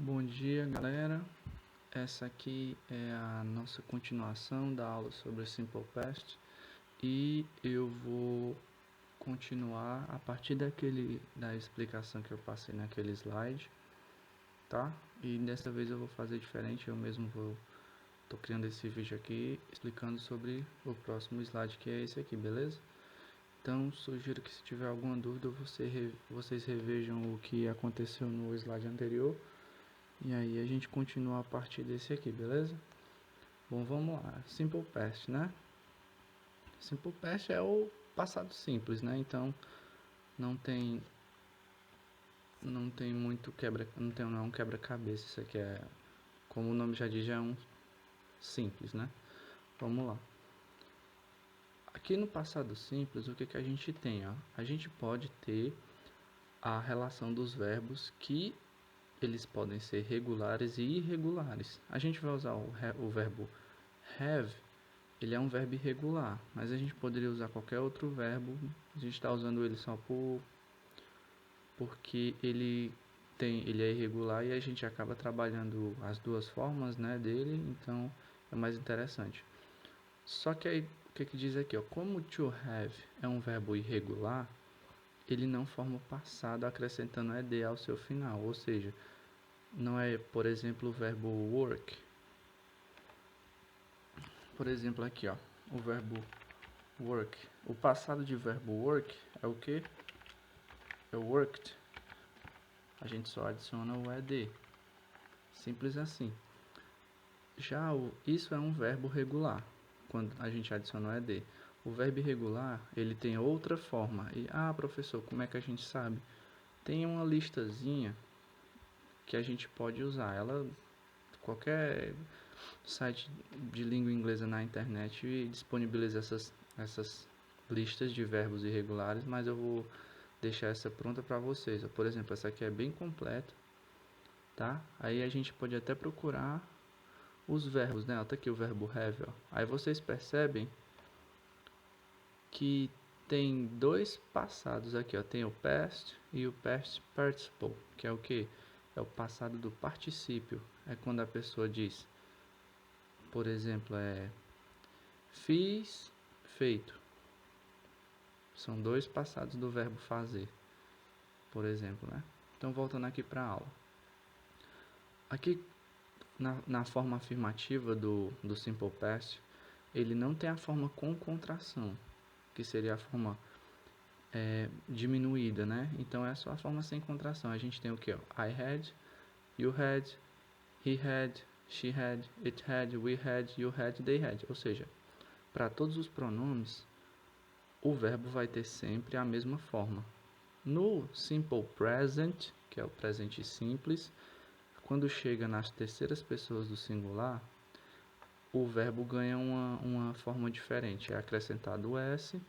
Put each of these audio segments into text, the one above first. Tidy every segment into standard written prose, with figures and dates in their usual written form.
Bom dia, galera. Essa aqui é a nossa continuação da aula sobre Simple Past e eu vou continuar a partir da explicação que eu passei naquele slide, tá? E dessa vez eu vou fazer diferente, tô criando esse vídeo aqui explicando sobre o próximo slide, que é esse aqui, beleza? Então, sugiro que se tiver alguma dúvida, vocês revejam o que aconteceu no slide anterior. E aí a gente continua a partir desse aqui, beleza? Bom, vamos lá. Simple Past, né? Simple Past é o passado simples, né? Então não tem muito não é um quebra-cabeça. Isso aqui é, como o nome já diz, já é um simples, né? Vamos lá. Aqui no passado simples, o que a gente tem, ó? A gente pode ter a relação dos verbos que eles podem ser regulares e irregulares. A gente vai usar o verbo have. Ele é um verbo irregular, mas a gente poderia usar qualquer outro verbo. A gente está usando ele só porque ele é irregular e a gente acaba trabalhando as duas formas, né, dele, então é mais interessante. Só que aí o que diz aqui, ó, como to have é um verbo irregular, ele não forma o passado acrescentando ed ao seu final, ou seja, não é, por exemplo, o verbo work. Por exemplo, aqui, ó, o verbo work. O passado de verbo work é o que? É worked. A gente só adiciona o ed. Simples assim. Isso é um verbo regular, quando a gente adiciona o ed. O verbo irregular, ele tem outra forma. E, professor, como é que a gente sabe? Tem uma listazinha que a gente pode usar. Qualquer site de língua inglesa na internet disponibiliza essas listas de verbos irregulares, mas eu vou deixar essa pronta para vocês. Por exemplo, essa aqui é bem completa, tá? Aí a gente pode até procurar os verbos, né? Tá aqui o verbo have, ó. Aí vocês percebem que tem dois passados aqui, ó. Tem o past e o past participle, que é o que? É o passado do particípio. É quando a pessoa diz, por exemplo, fiz, feito. São dois passados do verbo fazer, por exemplo, né? Então, voltando aqui para a aula. Aqui, na forma afirmativa do Simple Past, ele não tem a forma com contração, que seria a forma diminuída, né? Então, é só a forma sem contração. A gente tem o que? I had, you had, he had, she had, it had, we had, you had, they had. Ou seja, para todos os pronomes, o verbo vai ter sempre a mesma forma. No Simple Present, que é o presente simples, quando chega nas terceiras pessoas do singular, o verbo ganha uma forma diferente. É acrescentado o S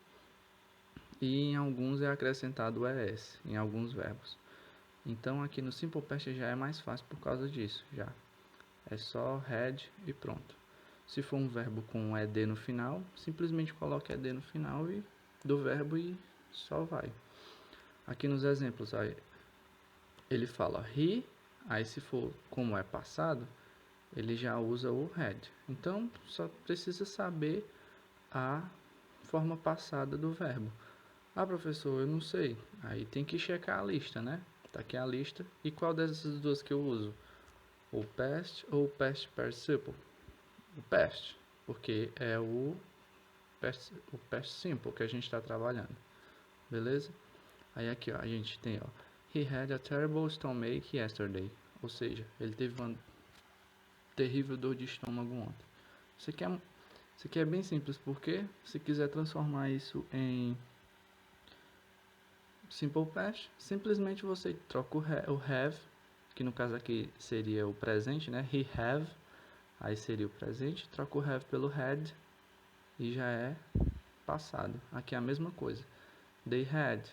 e em alguns é acrescentado o ES, em alguns verbos. Então aqui no Simple Past já é mais fácil por causa disso, já. É só had e pronto. Se for um verbo com ed no final, simplesmente coloque ed no final do verbo e só vai. Aqui nos exemplos, aí, ele fala he, aí se for como é passado, ele já usa o had. Então, só precisa saber a forma passada do verbo. Professor, eu não sei. Aí tem que checar a lista, né? Tá aqui a lista. E qual dessas duas que eu uso? O past ou o past participle? O past, porque é o past simple que a gente está trabalhando. Beleza? Aí aqui, ó, a gente tem, ó, he had a terrible stomach yesterday. Ou seja, ele teve uma terrível dor de estômago ontem. Isso aqui é bem simples, porque se quiser transformar isso em Simple Past, simplesmente você troca o have, que no caso aqui seria o presente, né? He have, aí seria o presente, troca o have pelo had e já é passado. Aqui é a mesma coisa. They had,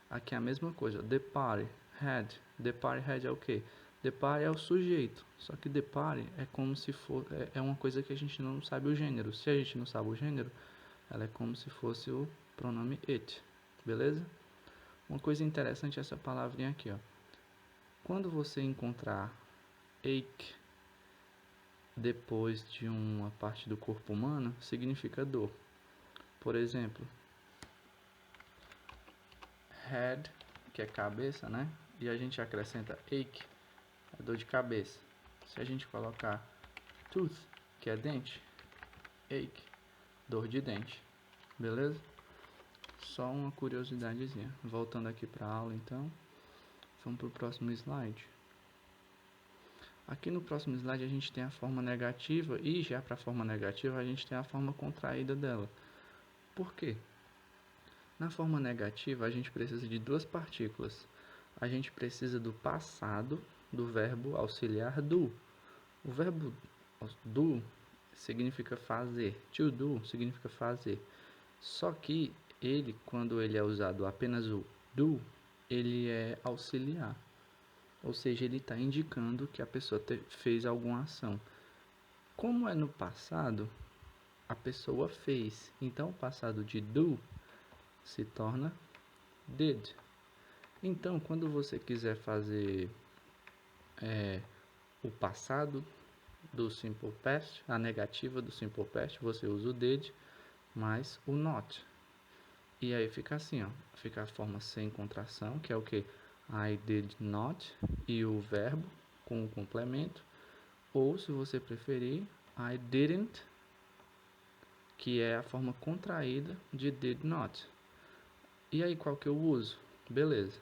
aqui é a mesma coisa. The party had, the party had é o que? The party é o sujeito, só que the party é como se for, é uma coisa que a gente não sabe o gênero. Se a gente não sabe o gênero, ela é como se fosse o pronome it, beleza? Uma coisa interessante é essa palavrinha aqui, ó. Quando você encontrar ache, depois de uma parte do corpo humano, significa dor. Por exemplo, head, que é cabeça, né? E a gente acrescenta ache, é dor de cabeça. Se a gente colocar tooth, que é dente, ache, dor de dente. Beleza? Só uma curiosidadezinha. Voltando aqui para a aula, então, vamos para o próximo slide. Aqui no próximo slide a gente tem a forma negativa e já para a forma negativa a gente tem a forma contraída dela. Por quê? Na forma negativa a gente precisa de duas partículas. A gente precisa do passado do verbo auxiliar do. O verbo do significa fazer. To do significa fazer. Só que ele, quando ele é usado apenas o do, ele é auxiliar. Ou seja, ele está indicando que a pessoa fez alguma ação. Como é no passado, a pessoa fez. Então, o passado de do se torna did. Então, quando você quiser fazer o passado do simple past, a negativa do simple past, você usa o did mais o not. E aí fica assim, ó, fica a forma sem contração, que é o que? I did not, e o verbo com o complemento. Ou, se você preferir, I didn't, que é a forma contraída de did not. E aí, qual que eu uso? Beleza.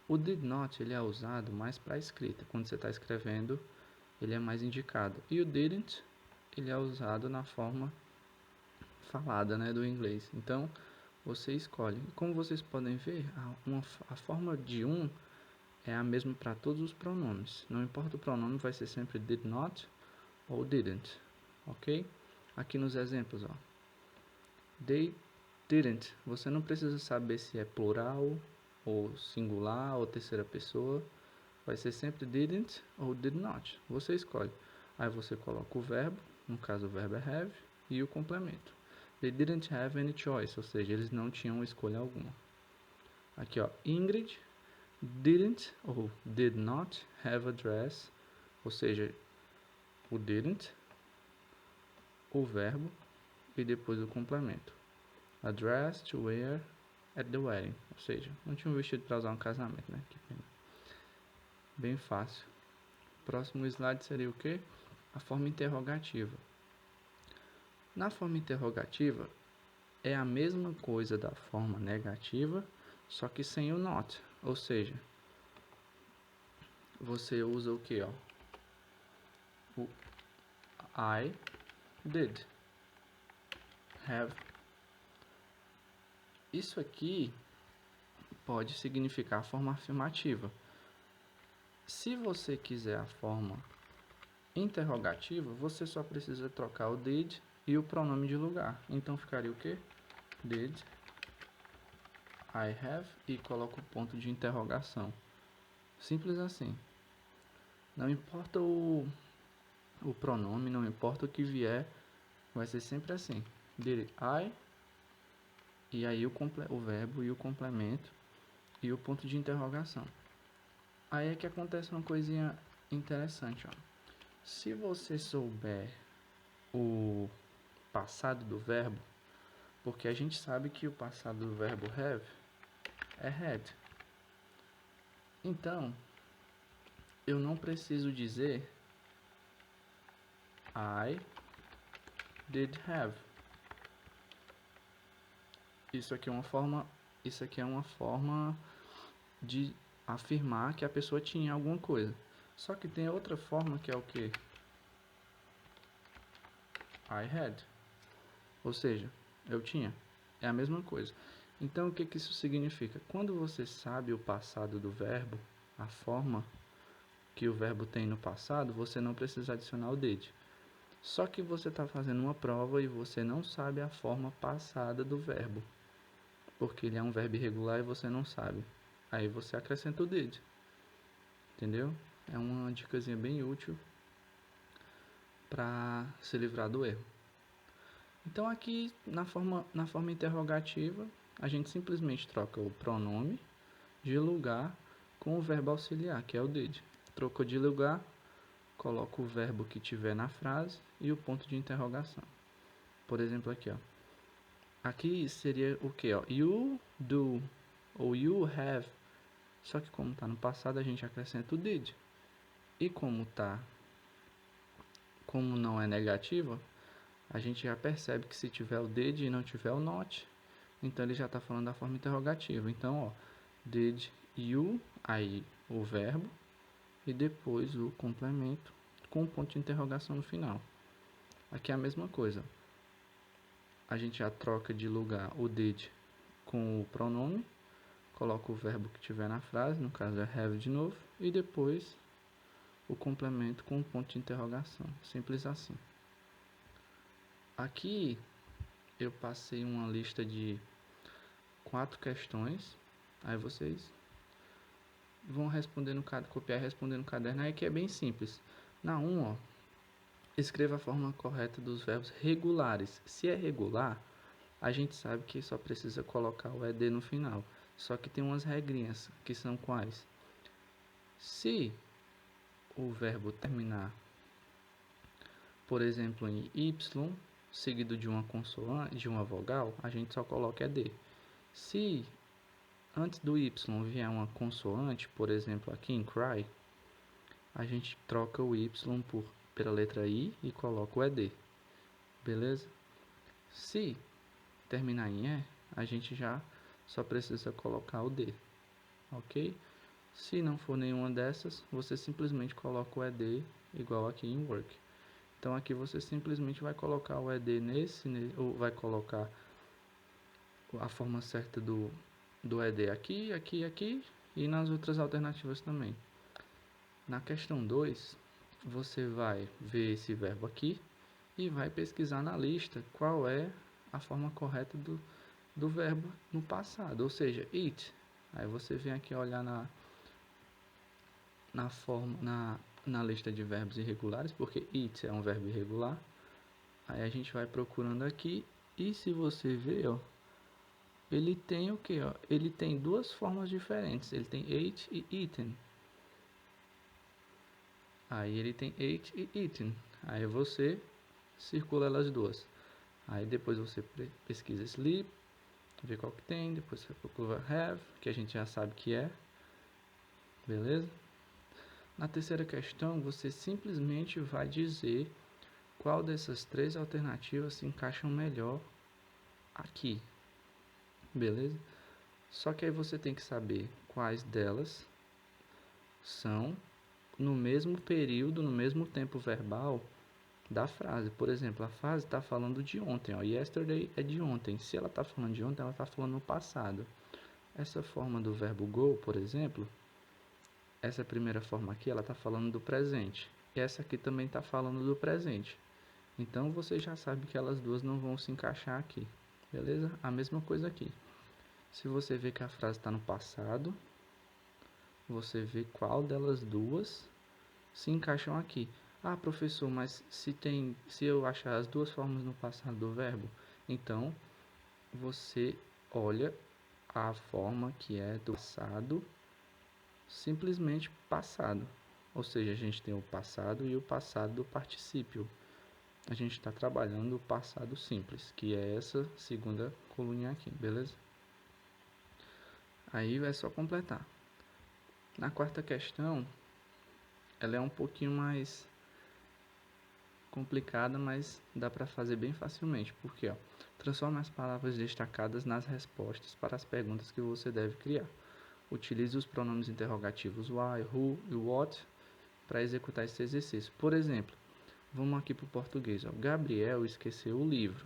O did not, ele é usado mais para escrita. Quando você está escrevendo, ele é mais indicado. E o didn't, ele é usado na forma falada, né, do inglês. Então, você escolhe. Como vocês podem ver, a forma de é a mesma para todos os pronomes. Não importa o pronome, vai ser sempre did not ou didn't, ok? Aqui nos exemplos, ó. They didn't. Você não precisa saber se é plural ou singular ou terceira pessoa. Vai ser sempre didn't ou did not. Você escolhe. Aí você coloca o verbo, no caso o verbo é have, e o complemento. They didn't have any choice, ou seja, eles não tinham escolha alguma. Aqui, ó, Ingrid didn't ou did not have a dress, ou seja, o didn't, o verbo e depois o complemento. A dress to wear at the wedding, ou seja, não tinha um vestido para usar um casamento, né? Bem fácil. Próximo slide seria o que? A forma interrogativa. Na forma interrogativa, é a mesma coisa da forma negativa, só que sem o not. Ou seja, você usa o que, ó? O I did have. Isso aqui pode significar a forma afirmativa. Se você quiser a forma interrogativa, você só precisa trocar o did e o pronome de lugar. Então ficaria o que? Did I have, e coloco o ponto de interrogação. Simples assim. Não importa o pronome, não importa o que vier, vai ser sempre assim. Did I, e aí o verbo e o complemento e o ponto de interrogação. Aí é que acontece uma coisinha interessante, ó. Se você souber o passado do verbo, porque a gente sabe que o passado do verbo have é had. Então, eu não preciso dizer I did have. Isso aqui é uma forma de afirmar que a pessoa tinha alguma coisa. Só que tem outra forma que é o que? I had. Ou seja, eu tinha. É a mesma coisa. Então, o que isso significa? Quando você sabe o passado do verbo, a forma que o verbo tem no passado, você não precisa adicionar o did. Só que você está fazendo uma prova e você não sabe a forma passada do verbo, porque ele é um verbo irregular e você não sabe. Aí você acrescenta o did. Entendeu? É uma dicasinha bem útil para se livrar do erro. Então aqui na forma interrogativa, a gente simplesmente troca o pronome de lugar com o verbo auxiliar, que é o did. Trocou de lugar, coloco o verbo que tiver na frase e o ponto de interrogação. Por exemplo, aqui, ó. Aqui seria o que, ó? You do ou you have. Só que como está no passado, a gente acrescenta o did. E como não é negativa, a gente já percebe que se tiver o did e não tiver o not, então ele já está falando da forma interrogativa. Então, ó, did you, aí o verbo, e depois o complemento com um ponto de interrogação no final. Aqui é a mesma coisa. A gente já troca de lugar o did com o pronome, coloca o verbo que tiver na frase, no caso é have de novo, e depois o complemento com um ponto de interrogação. Simples assim. Aqui eu passei uma lista de 4 questões, aí vocês vão responder copiar e responder no caderno, aí que é bem simples. Na 1, ó, escreva a forma correta dos verbos regulares. Se é regular, a gente sabe que só precisa colocar o ed no final. Só que tem umas regrinhas, que são quais? Se o verbo terminar, por exemplo, em y, seguido de uma consoante, de uma vogal, a gente só coloca ed. Se antes do y vier uma consoante, por exemplo, aqui em cry, a gente troca o y pela letra i e coloca o ed. Beleza? Se terminar em e, a gente já só precisa colocar o d. Ok? Se não for nenhuma dessas, você simplesmente coloca o ed igual aqui em work. Então aqui você simplesmente vai colocar o ed ou vai colocar a forma certa do ed aqui, aqui, aqui e nas outras alternativas também. Na questão 2, você vai ver esse verbo aqui e vai pesquisar na lista qual é a forma correta do verbo no passado, ou seja, eat. Aí você vem aqui olhar na lista de verbos irregulares, porque eat é um verbo irregular. Aí a gente vai procurando aqui e se você ver, ó, ele tem o que, ó? Ele tem duas formas diferentes. Ele tem ate e eaten. Aí ele tem ate e eaten. Aí você circula elas duas. Aí depois você pesquisa sleep, vê qual que tem, depois você procura have, que a gente já sabe que é. Beleza? Na terceira questão, você simplesmente vai dizer qual dessas 3 alternativas se encaixam melhor aqui. Beleza? Só que aí você tem que saber quais delas são no mesmo período, no mesmo tempo verbal da frase. Por exemplo, a frase está falando de ontem, ó. Yesterday é de ontem. Se ela está falando de ontem, ela está falando no passado. Essa forma do verbo go, por exemplo, essa primeira forma aqui, ela está falando do presente. E essa aqui também está falando do presente. Então, você já sabe que elas duas não vão se encaixar aqui. Beleza? A mesma coisa aqui. Se você vê que a frase está no passado, você vê qual delas duas se encaixam aqui. Ah, professor, mas se eu achar as duas formas no passado do verbo, então você olha a forma que é do passado, simplesmente passado. Ou seja, a gente tem o passado e o passado do particípio. A gente está trabalhando o passado simples, que é essa segunda coluninha aqui, beleza? Aí é só completar. Na quarta questão, ela é um pouquinho mais complicada, mas dá para fazer bem facilmente. Porque, ó, transforme as palavras destacadas nas respostas para as perguntas que você deve criar. Utilize os pronomes interrogativos why, who e what para executar esse exercício. Por exemplo, vamos aqui para o português. Ó. Gabriel esqueceu o livro.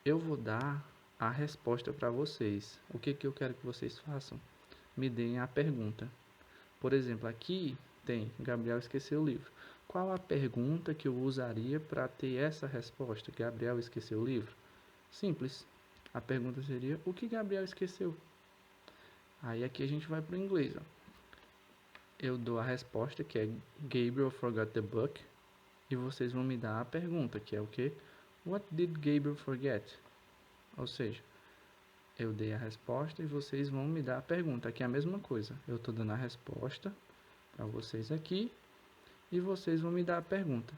Eu vou dar a resposta para vocês. O que eu quero que vocês façam? Me deem a pergunta. Por exemplo, aqui tem Gabriel esqueceu o livro. Qual a pergunta que eu usaria para ter essa resposta? Gabriel esqueceu o livro? Simples. A pergunta seria, o que Gabriel esqueceu? Aí aqui a gente vai para o inglês. Ó. Eu dou a resposta, que é Gabriel forgot the book. E vocês vão me dar a pergunta, que é o que? What did Gabriel forget? Ou seja, eu dei a resposta e vocês vão me dar a pergunta. Aqui é a mesma coisa. Eu estou dando a resposta para vocês aqui. e vocês vão me dar a pergunta.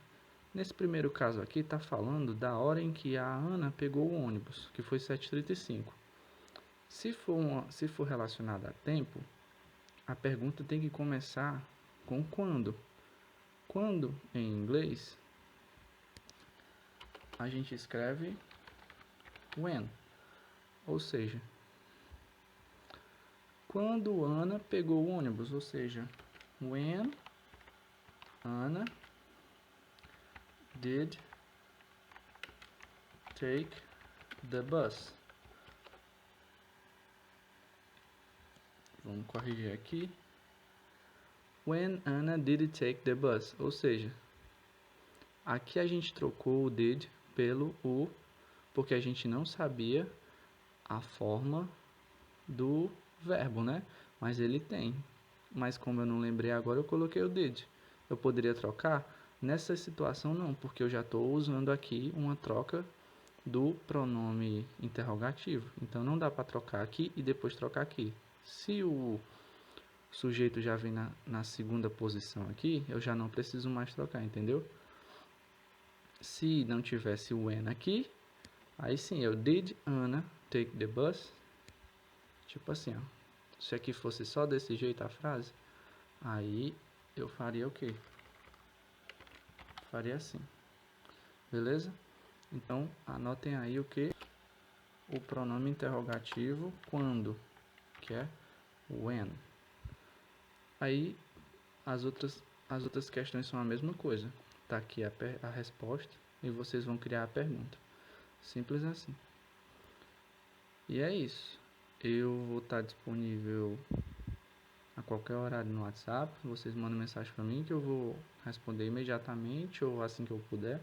Nesse primeiro caso aqui, está falando da hora em que a Ana pegou o ônibus, que foi 7h35. Se for relacionado a tempo, a pergunta tem que começar com quando. Quando, em inglês, a gente escreve when, ou seja, quando Ana pegou o ônibus, ou seja, when Ana did take the bus. Vamos corrigir aqui. When Anna did take the bus, ou seja, aqui a gente trocou o did pelo o, porque a gente não sabia a forma do verbo, né? Mas ele tem. Mas como eu não lembrei agora, eu coloquei o did. Eu poderia trocar? Nessa situação não, porque eu já estou usando aqui uma troca do pronome interrogativo. Então não dá para trocar aqui e depois trocar aqui. Se o sujeito já vem na segunda posição aqui, eu já não preciso mais trocar, entendeu? Se não tivesse o when aqui, aí sim, eu did Anna take the bus? Tipo assim, ó. Se aqui fosse só desse jeito a frase, aí eu faria o quê? Faria assim. Beleza? Então, anotem aí o que? O pronome interrogativo quando, que é when. Aí, as outras questões são a mesma coisa. Tá aqui a resposta e vocês vão criar a pergunta. Simples assim. E é isso. Eu vou estar disponível a qualquer horário no WhatsApp. Vocês mandam mensagem para mim que eu vou responder imediatamente ou assim que eu puder.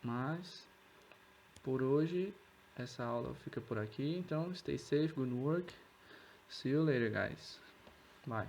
Mas, por hoje, essa aula fica por aqui. Então, stay safe, good work. See you later, guys. Bye.